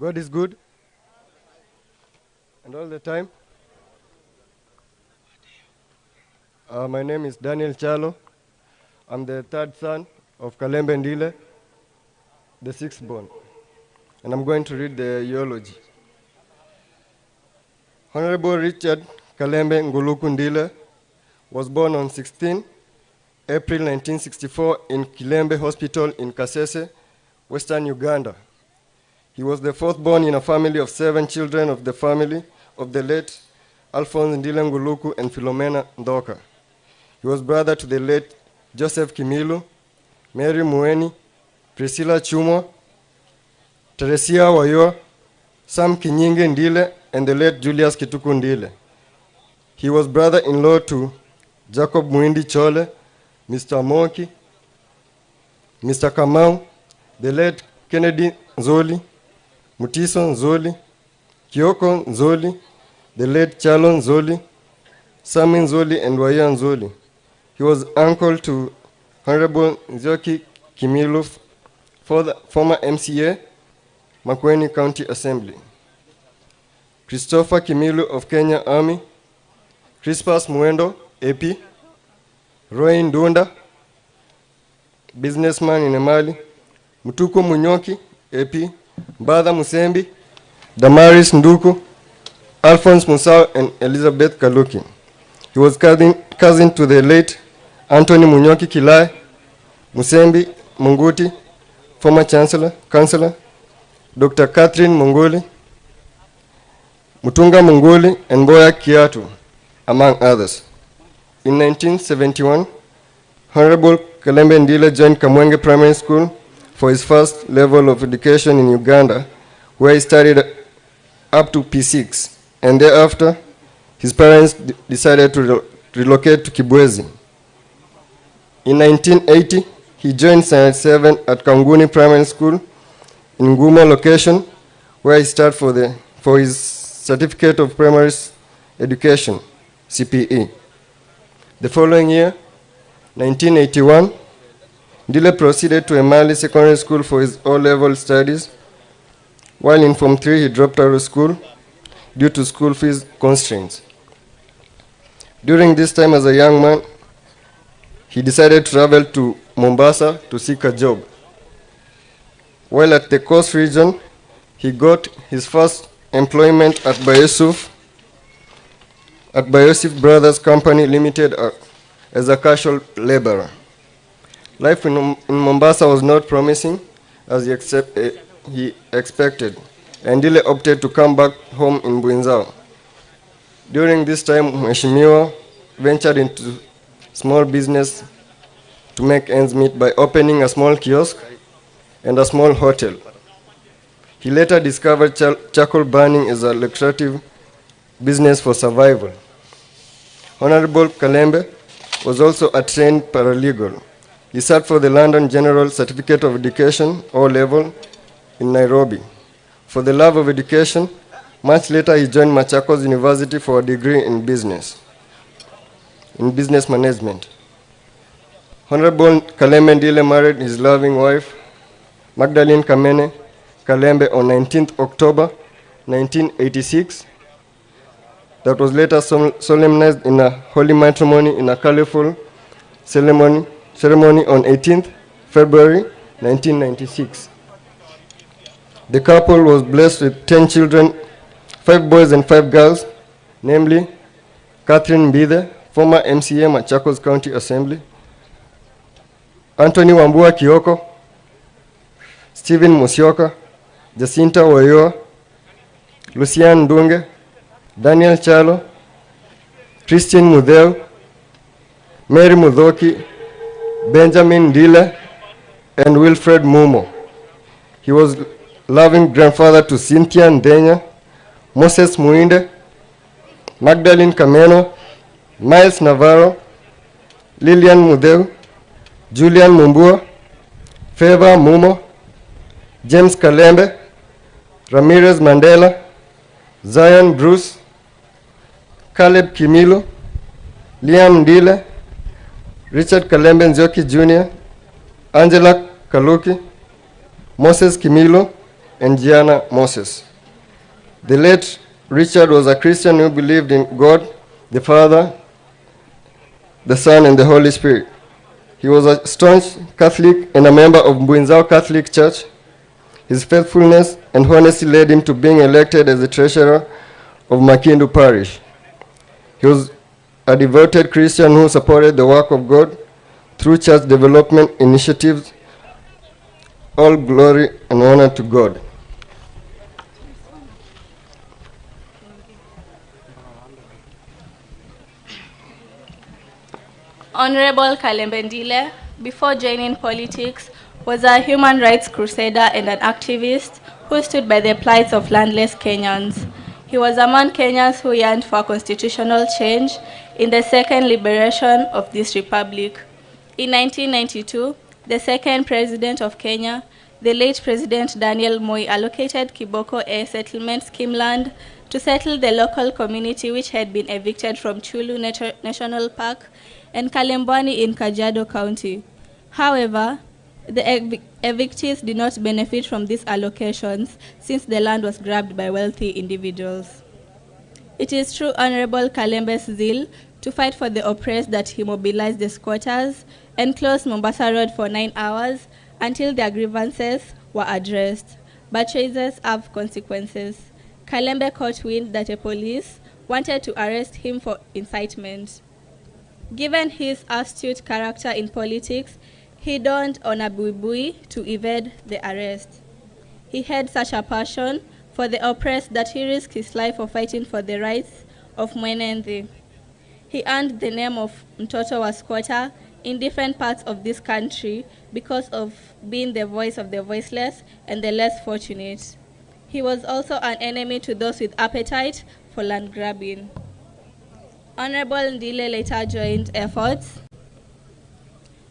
God is good. And all the time. My name is Daniel Chalo. I'm the third son of Kalembe Ndile, the sixth born. And I'm going to read the eulogy. Honorable Richard Kalembe Nguluku Ndile was born on 16 April 1964 in Kilembe Hospital in Kasese, Western Uganda. He was the fourth born in a family of 7 children of the family of the late Alphonse Ndile Nguluku and Philomena Ndoka. He was brother to the late Joseph Kimilu, Mary Mueni, Priscilla Chumo, Teresia Wayo, Sam Kinyinge Ndile, and the late Julius Kituku Ndile. He was brother-in-law to Jacob Muindi Chole, Mr. Moki, Mr. Kamau, the late Kennedy Nzoli, Mutiso Nzoli, Kioko Nzoli, the late Chalo Nzoli, Sami Nzoli, and Waya Nzoli. He was uncle to Honorable Nzioki Kimilu, former MCA, Makueni County Assembly. Christopher Kimilu of Kenya Army, Crispus Muendo, AP, Roy Ndunda, businessman in Emali, Mutuko Munyoki, AP, Mbadha Musembi, Damaris Nduku, Alphonse Musau, and Elizabeth Kaluki. He was cousin to the late Anthony Munyoki Kilai, Musembi Munguti, former chancellor, Dr. Catherine Munguli, Mutunga Munguli, and Boya Kiatu, among others. In 1971, Honorable Kalembe Ndile joined Kamwenge Primary School for his first level of education in Uganda, where he studied up to P6, and thereafter, his parents decided to relocate to Kibwezi. In 1980, he joined Science 7 at Kanguni Primary School in Nguma location, where he started for his Certificate of Primary Education, CPE. The following year, 1981, Ndile proceeded to Emali Secondary School for his O-level studies. While in Form 3, he dropped out of school due to school fees constraints. During this time as a young man, he decided to travel to Mombasa to seek a job. While at the Coast region, he got his first employment at Bayosif Brothers Company Limited as a casual laborer. Life in Mombasa was not promising as he expected, and Ndile opted to come back home in Buinzao. During this time, Mheshimiwa ventured into small business to make ends meet by opening a small kiosk and a small hotel. He later discovered charcoal burning as a lucrative business for survival. Honorable Kalembe was also a trained paralegal. He sat for the London General Certificate of Education, O-level, in Nairobi. For the love of education, much later he joined Machakos University for a degree in business management. Honorable Kalembe Ndile married his loving wife, Magdalene Kamene Kalembe, on 19th October 1986. That was later solemnized in a holy matrimony in a colorful ceremony on 18th February 1996. The couple was blessed with 10 children, 5 boys and 5 girls, namely Catherine Mbide, former MCA, Machakos County Assembly, Anthony Wambua Kioko, Stephen Musyoka, Jacinta Wayoa, Lucian Ndunge, Daniel Chalo, Christian Mudeu, Mary Mudhoki, Benjamin Ndile, and Wilfred Mumo. He was loving grandfather to Cynthia Ndenya, Moses Muinde, Magdalene Kameno, Miles Navarro, Lillian Mudeu, Julian Mumbua, Favor Mumo, James Kalembe, Ramirez Mandela, Zion Bruce, Caleb Kimilu, Liam Ndile, Richard Kalembe Nzioki Jr., Angela Kaluki, Moses Kimilu, and Gianna Moses. The late Richard was a Christian who believed in God, the Father, the Son, and the Holy Spirit. He was a staunch Catholic and a member of Mbuinzao Catholic Church. His faithfulness and honesty led him to being elected as the treasurer of Makindu Parish. He was a devoted Christian who supported the work of God through church development initiatives. All glory and honor to God. Honorable Kalembe Ndile, before joining politics, was a human rights crusader and an activist who stood by the plights of landless Kenyans. He was among Kenyans who yearned for constitutional change in the second liberation of this republic. In 1992, the second president of Kenya, the late President Daniel Moi, allocated Kiboko a settlement scheme land to settle the local community which had been evicted from Chulu National Park and Kalembwani in Kajiado County. However, the evictees did not benefit from these allocations since the land was grabbed by wealthy individuals. It is through Honorable Kalembe's zeal to fight for the oppressed that he mobilized the squatters and closed Mombasa Road for 9 hours until their grievances were addressed. But choices have consequences. Kalembe caught wind that a police wanted to arrest him for incitement. Given his astute character in politics, he donned on a buibui to evade the arrest. He had such a passion for the oppressed that he risked his life for fighting for the rights of Mwenendi. He earned the name of Mtoto wa Squatter in different parts of this country because of being the voice of the voiceless and the less fortunate. He was also an enemy to those with appetite for land grabbing. Honorable Ndile later joined efforts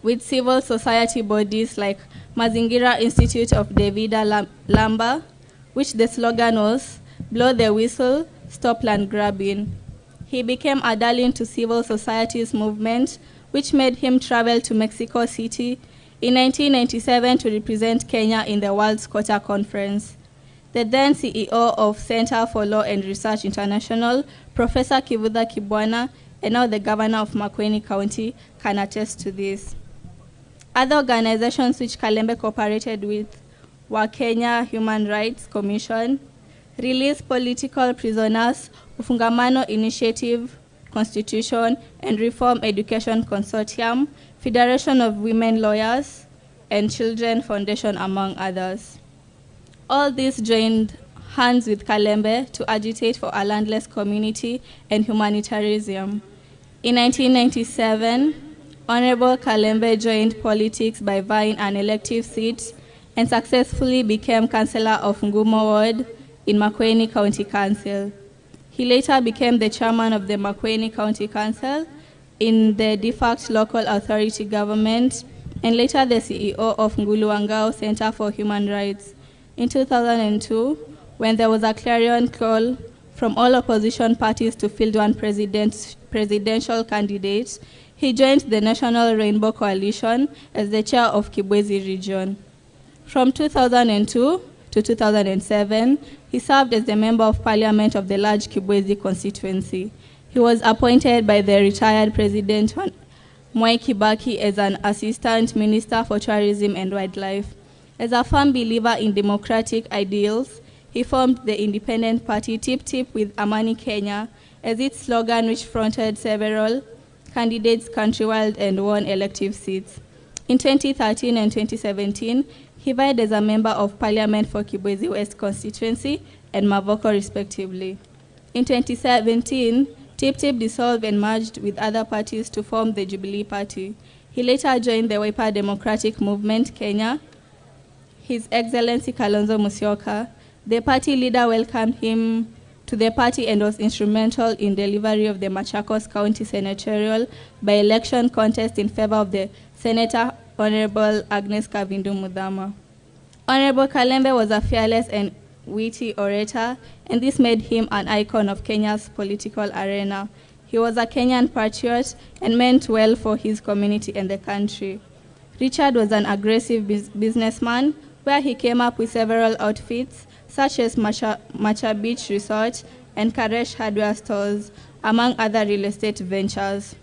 with civil society bodies like Mazingira Institute of Davida Lamba, which the slogan was, "Blow the whistle, stop land grabbing." He became a darling to civil society's movement, which made him travel to Mexico City in 1997 to represent Kenya in the World Squatter Conference. The then CEO of Center for Law and Research International, Professor Kivutha Kibwana, and now the governor of Makueni County, can attest to this. Other organizations which Kalembe cooperated with were Kenya Human Rights Commission, Release Political Prisoners, Ufungamano Initiative, Constitution and Reform Education Consortium, Federation of Women Lawyers, and Children Foundation, among others. All these joined hands with Kalembe to agitate for a landless community and humanitarianism. In 1997, Honorable Kalembe joined politics by vying an elective seat and successfully became Councillor of Ngumo Ward in Makueni County Council. He later became the chairman of the Makueni County Council in the de facto local authority government and later the CEO of Nguluwangao Center for Human Rights. In 2002, when there was a clarion call from all opposition parties to field one presidential candidate, he joined the National Rainbow Coalition as the chair of Kibwezi region. From 2002 to 2007, he served as the member of parliament of the large Kibwezi constituency. He was appointed by the retired President Mwai Kibaki as an assistant minister for tourism and wildlife. As a firm believer in democratic ideals, he formed the independent party Tip Tip with Amani Kenya as its slogan, which fronted several candidates countrywide and won elective seats. In 2013 and 2017, he vied as a member of parliament for Kibwezi West constituency and Mavoko respectively. In 2017, Tip Tip dissolved and merged with other parties to form the Jubilee Party. He later joined the Wiper Democratic Movement Kenya. His Excellency Kalonzo Musyoka, the party leader, welcomed him to the party and was instrumental in delivery of the Machakos County senatorial by-election contest in favor of the Senator Honorable Agnes Kavindu Mudhama. Honorable Kalembe was a fearless and witty orator, and this made him an icon of Kenya's political arena. He was a Kenyan patriot and meant well for his community and the country. Richard was an aggressive businessman who where he came up with several outfits, such as Macha Beach Resort and Karesh Hardware Stores, among other real estate ventures.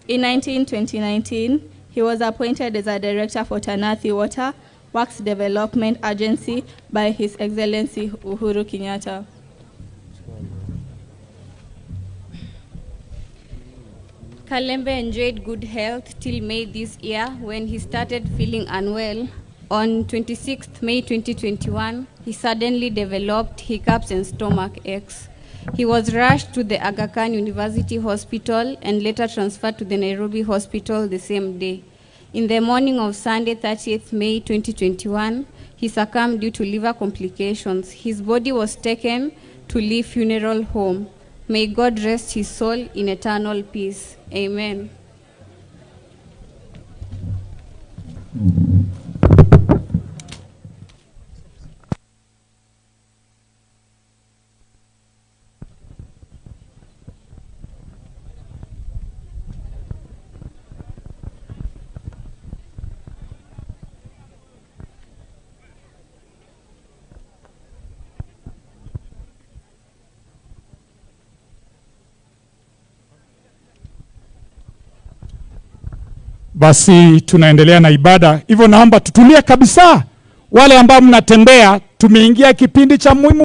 In 2019, he was appointed as a director for Tanathi Water Works Development Agency by His Excellency Uhuru Kenyatta. Kalembe enjoyed good health till May this year when he started feeling unwell. On 26th May 2021, he suddenly developed hiccups and stomach aches. He was rushed to the Aga Khan University Hospital and later transferred to the Nairobi Hospital the same day. In the morning of Sunday, 30th May 2021, he succumbed due to liver complications. His body was taken to Lee Funeral Home. May God rest his soul in eternal peace. Amen. Basi tunaendelea na ibada. Hivyo naomba tutulie kabisa. Wale ambao mnatembea, tumeingia kipindi cha muhimu.